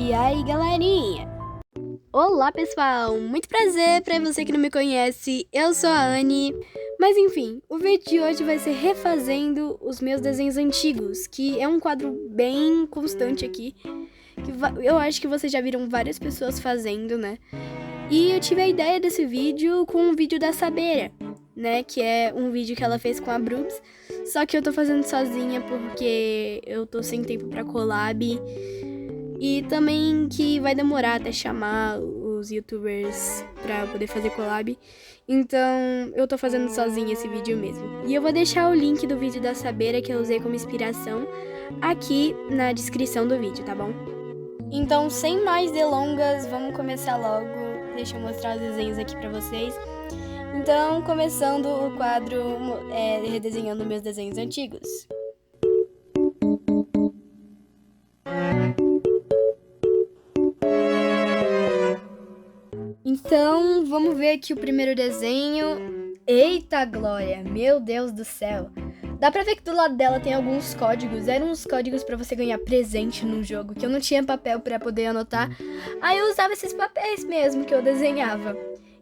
E aí, galerinha? Olá, pessoal! Muito prazer pra você que não me conhece, eu sou a Anne. Mas enfim, o vídeo de hoje vai ser refazendo os meus desenhos antigos, que é um quadro bem constante aqui, que eu acho que vocês já viram várias pessoas fazendo, né? E eu tive a ideia desse vídeo com um vídeo da Sabeira, né? Que é um vídeo que ela fez com a Brooks, só que eu tô fazendo sozinha porque eu tô sem tempo pra collab. E também que vai demorar até chamar os youtubers pra poder fazer collab. Então eu tô fazendo sozinha esse vídeo mesmo. E eu vou deixar o link do vídeo da Sabeira que eu usei como inspiração aqui na descrição do vídeo, tá bom? Então, sem mais delongas, vamos começar logo. Deixa eu mostrar os desenhos aqui pra vocês. Então, começando o quadro redesenhando meus desenhos antigos. Então, vamos ver aqui o primeiro desenho. Eita, Glória! Meu Deus do céu! Dá pra ver que do lado dela tem alguns códigos. Eram uns códigos pra você ganhar presente no jogo, que eu não tinha papel pra poder anotar. Aí eu usava esses papéis mesmo que eu desenhava.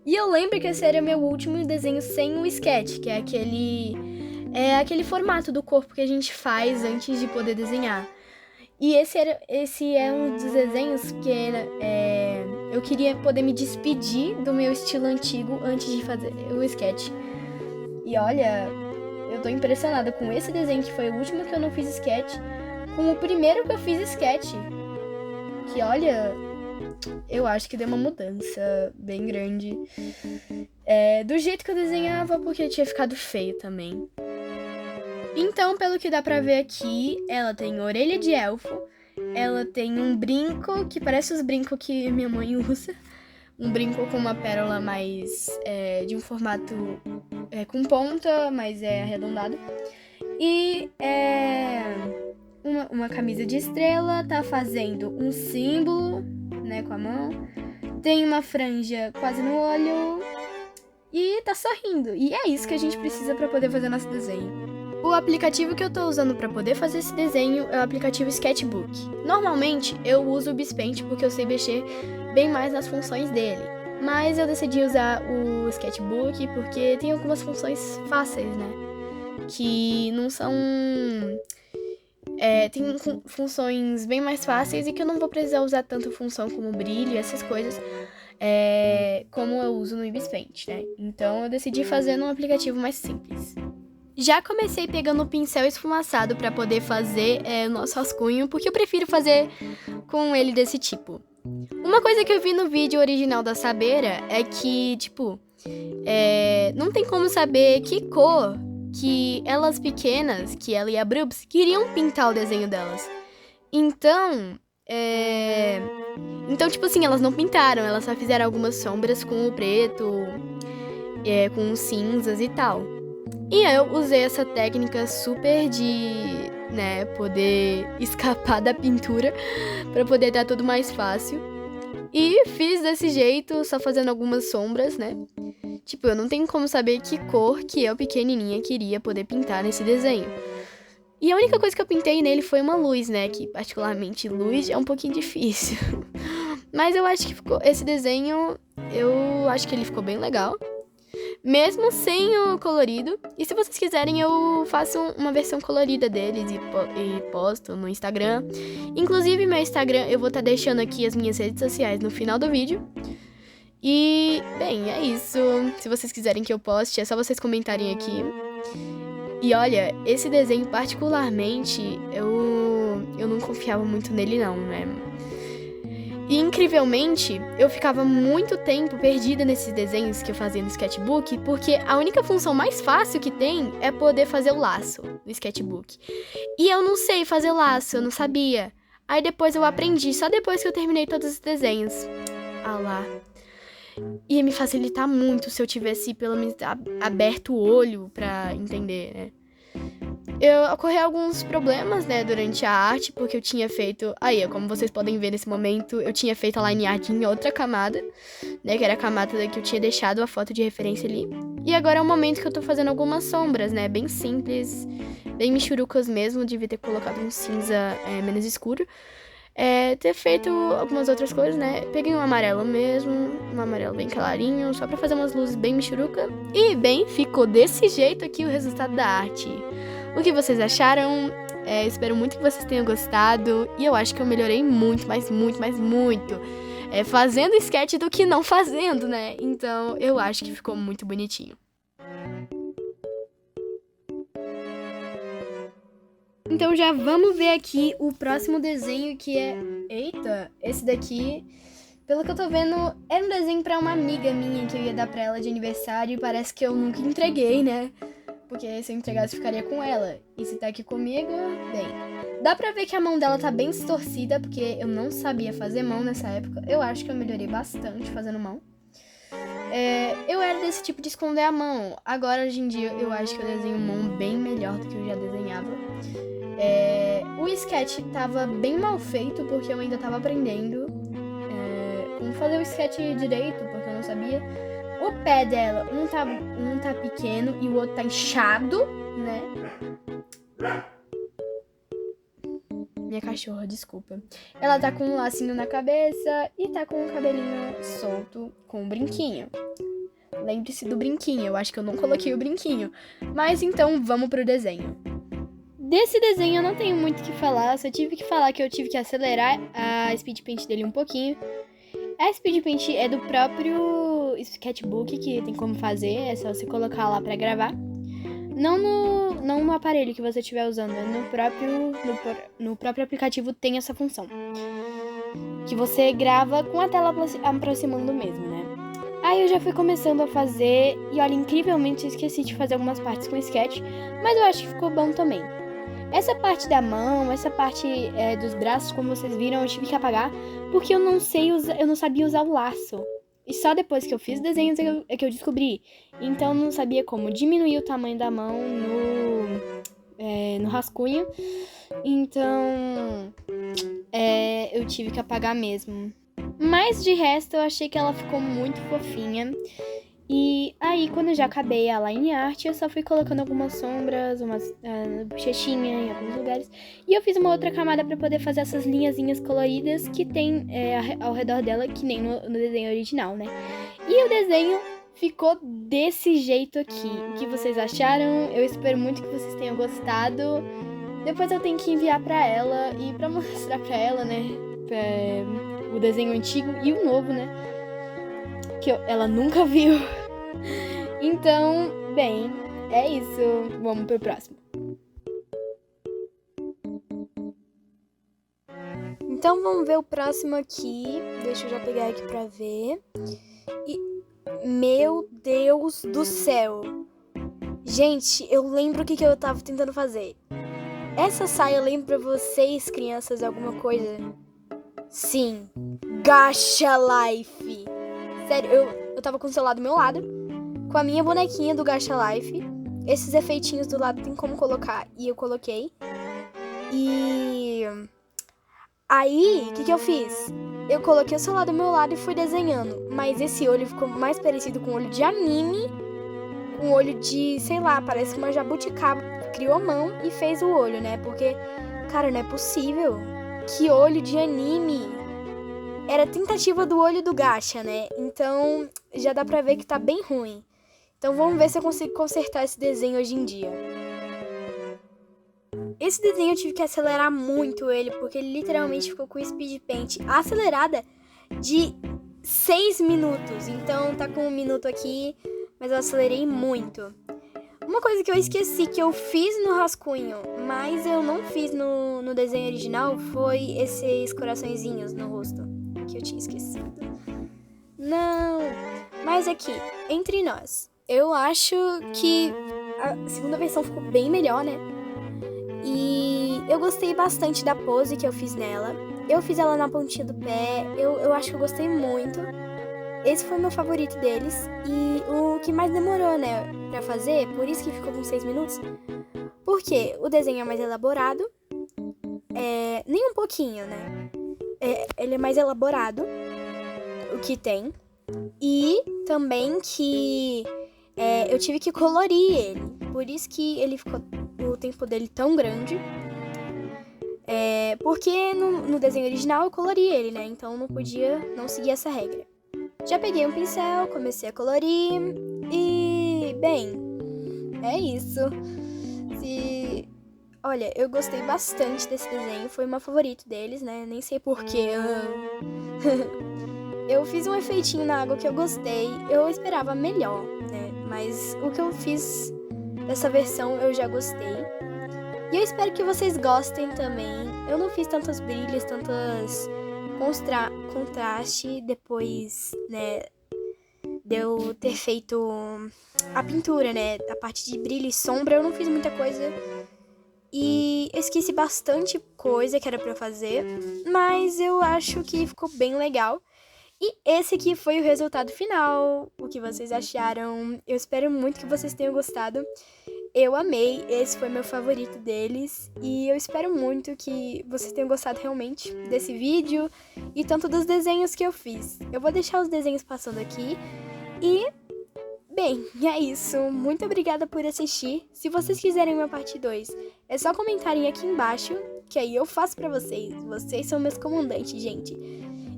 E eu lembro que esse era meu último desenho sem o sketch, que é aquele formato do corpo que a gente faz antes de poder desenhar. E esse é um dos desenhos que eu queria poder me despedir do meu estilo antigo antes de fazer o sketch. E olha, eu tô impressionada com esse desenho que foi o último que eu não fiz sketch, com o primeiro que eu fiz sketch. Que olha, eu acho que deu uma mudança bem grande. Do jeito que eu desenhava, porque tinha ficado feio também. Então, pelo que dá pra ver aqui, ela tem orelha de elfo, ela tem um brinco, que parece os brincos que minha mãe usa, um brinco com uma pérola mais de um formato com ponta, mas arredondado, e uma camisa de estrela, tá fazendo um símbolo, né, com a mão, tem uma franja quase no olho e tá sorrindo, e é isso que a gente precisa pra poder fazer nosso desenho. O aplicativo que eu tô usando para poder fazer esse desenho é o aplicativo Sketchbook. Normalmente eu uso o Bizpaint porque eu sei mexer bem mais nas funções dele, mas eu decidi usar o Sketchbook porque tem algumas funções fáceis, né? Que não são... tem funções bem mais fáceis e que eu não vou precisar usar tanta função como brilho, essas coisas, como eu uso no Bizpaint, né? Então eu decidi fazer num aplicativo mais simples. Já comecei pegando o pincel esfumaçado para poder fazer o nosso rascunho, porque eu prefiro fazer com ele desse tipo. Uma coisa que eu vi no vídeo original da Sabeira é que, não tem como saber que cor que elas pequenas, que ela e a Brubs, queriam pintar o desenho delas. Então, elas não pintaram, elas só fizeram algumas sombras com o preto, com os cinzas e tal. E eu usei essa técnica super de, poder escapar da pintura pra poder dar tudo mais fácil. E fiz desse jeito, só fazendo algumas sombras, né? Eu não tenho como saber que cor que eu, pequenininha, queria poder pintar nesse desenho. E a única coisa que eu pintei nele foi uma luz, né? Que, particularmente, luz é um pouquinho difícil. Mas eu acho que esse desenho, eu acho que ele ficou bem legal. Mesmo sem o colorido. E se vocês quiserem, eu faço uma versão colorida deles e posto no Instagram. Inclusive, meu Instagram, eu vou estar deixando aqui as minhas redes sociais no final do vídeo. E, bem, é isso. Se vocês quiserem que eu poste, é só vocês comentarem aqui. E olha, esse desenho particularmente, eu não confiava muito nele não, né? E, incrivelmente, eu ficava muito tempo perdida nesses desenhos que eu fazia no sketchbook, porque a única função mais fácil que tem é poder fazer o laço no sketchbook. E eu não sei fazer laço, eu não sabia. Aí depois eu aprendi, só depois que eu terminei todos os desenhos. Ah lá. Ia me facilitar muito se eu tivesse, pelo menos, aberto o olho pra entender, né? Ocorreu alguns problemas, né, durante a arte, porque eu tinha feito... Aí, como vocês podem ver nesse momento, eu tinha feito a line art em outra camada, né, que era a camada que eu tinha deixado a foto de referência ali. E agora é o momento que eu tô fazendo algumas sombras, né, bem simples, bem michurucas mesmo, devia ter colocado um cinza menos escuro. ter feito algumas outras coisas, né? Peguei um amarelo mesmo, um amarelo bem clarinho, só pra fazer umas luzes bem michuruca. E, bem, ficou desse jeito aqui o resultado da arte. O que vocês acharam? Espero muito que vocês tenham gostado. E eu acho que eu melhorei muito, mas muito, mas muito. Fazendo sketch do que não fazendo, né? Então, eu acho que ficou muito bonitinho. Então já vamos ver aqui o próximo desenho, que é... Eita, esse daqui, pelo que eu tô vendo, era um desenho pra uma amiga minha que eu ia dar pra ela de aniversário, e parece que eu nunca entreguei, né? Porque se eu entregasse, ficaria com ela. E se tá aqui comigo, bem... Dá pra ver que a mão dela tá bem distorcida, porque eu não sabia fazer mão nessa época. Eu acho que eu melhorei bastante fazendo mão. Eu era desse tipo de esconder a mão. Agora, hoje em dia, eu acho que eu desenho mão bem melhor do que eu já desenhava. O sketch tava bem mal feito, porque eu ainda tava aprendendo como fazer o sketch direito, porque eu não sabia. O pé dela, um tá pequeno e o outro tá inchado, né? Minha cachorra, desculpa. Ela tá com um lacinho na cabeça e tá com o cabelinho solto com um brinquinho. Lembre-se do brinquinho, eu acho que eu não coloquei o brinquinho. Mas então, vamos pro desenho. Desse desenho eu não tenho muito o que falar, só tive que falar que eu tive que acelerar a speed paint dele um pouquinho. A speed paint é do próprio sketchbook, que tem como fazer, é só você colocar lá pra gravar. Não no aparelho que você estiver usando, no próprio aplicativo tem essa função. Que você grava com a tela aproximando mesmo, né? Aí eu já fui começando a fazer, e olha, incrivelmente eu esqueci de fazer algumas partes com sketch, mas eu acho que ficou bom também. Essa parte da mão, essa parte dos braços, como vocês viram, eu tive que apagar, porque eu não sabia usar o laço. E só depois que eu fiz desenhos é que eu descobri. Então eu não sabia como diminuir o tamanho da mão no rascunho. Então eu tive que apagar mesmo. Mas de resto eu achei que ela ficou muito fofinha. E aí, quando eu já acabei a line art, eu só fui colocando algumas sombras, umas bochechinha em alguns lugares. E eu fiz uma outra camada pra poder fazer essas linhazinhas coloridas que tem ao redor dela, que nem no desenho original, né? E o desenho ficou desse jeito aqui. O que vocês acharam? Eu espero muito que vocês tenham gostado. Depois eu tenho que enviar pra ela e pra mostrar pra ela, né? O desenho antigo e o novo, né? Que ela nunca viu. Então, bem, é isso. Vamos pro próximo. Então, vamos ver o próximo aqui. Deixa eu já pegar aqui pra ver. Meu Deus do céu. Gente, eu lembro o que eu tava tentando fazer. Essa saia lembra vocês, crianças, alguma coisa? Sim, Gacha Life. Sério, eu tava com o celular do meu lado, com a minha bonequinha do Gacha Life. Esses efeitinhos do lado tem como colocar, e eu coloquei. E aí, o que eu fiz? Eu coloquei o celular do meu lado e fui desenhando. Mas esse olho ficou mais parecido com um olho de anime, com um olho de, sei lá, parece que uma jabuticaba criou a mão e fez o olho, né? Porque, cara, não é possível. Que olho de anime. Era tentativa do olho do Gacha, né? Então, já dá pra ver que tá bem ruim. Então, vamos ver se eu consigo consertar esse desenho hoje em dia. Esse desenho eu tive que acelerar muito ele, porque ele literalmente ficou com speed paint acelerada de 6 minutos. Então, tá com 1 minuto aqui, mas eu acelerei muito. Uma coisa que eu esqueci que eu fiz no rascunho, mas eu não fiz no desenho original, foi esses coraçõezinhos no rosto, que eu tinha esquecido. Não, mas aqui, entre nós, eu acho que a segunda versão ficou bem melhor, né? E eu gostei bastante da pose que eu fiz nela. Eu fiz ela na pontinha do pé, eu acho que eu gostei muito. Esse foi meu favorito deles. E o que mais demorou, né, pra fazer, por isso que ficou com 6 minutos. Porque o desenho é mais elaborado. Nem um pouquinho, né? Ele é mais elaborado, o que tem. E também que eu tive que colorir ele. Por isso que ele ficou o tempo dele tão grande. Porque no desenho original eu colori ele, né? Então não podia não seguir essa regra. Já peguei um pincel, comecei a colorir e, bem, é isso. Olha, eu gostei bastante desse desenho, foi o meu favorito deles, né? Nem sei porquê. Eu fiz um efeitinho na água que eu gostei, eu esperava melhor, né? Mas o que eu fiz dessa versão eu já gostei. E eu espero que vocês gostem também. Eu não fiz tantos brilhos, tantas contraste depois, né, de eu ter feito a pintura, né? A parte de brilho e sombra eu não fiz muita coisa. E esqueci bastante coisa que era pra eu fazer, mas eu acho que ficou bem legal. E esse aqui foi o resultado final. O que vocês acharam? Eu espero muito que vocês tenham gostado. Eu amei, esse foi meu favorito deles. E eu espero muito que vocês tenham gostado realmente desse vídeo e tanto dos desenhos que eu fiz. Eu vou deixar os desenhos passando aqui. E, bem, é isso. Muito obrigada por assistir. Se vocês quiserem uma parte 2, é só comentarem aqui embaixo, que aí eu faço pra vocês. Vocês são meus comandantes, gente.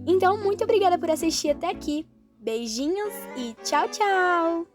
Então, muito obrigada por assistir até aqui. Beijinhos e tchau, tchau!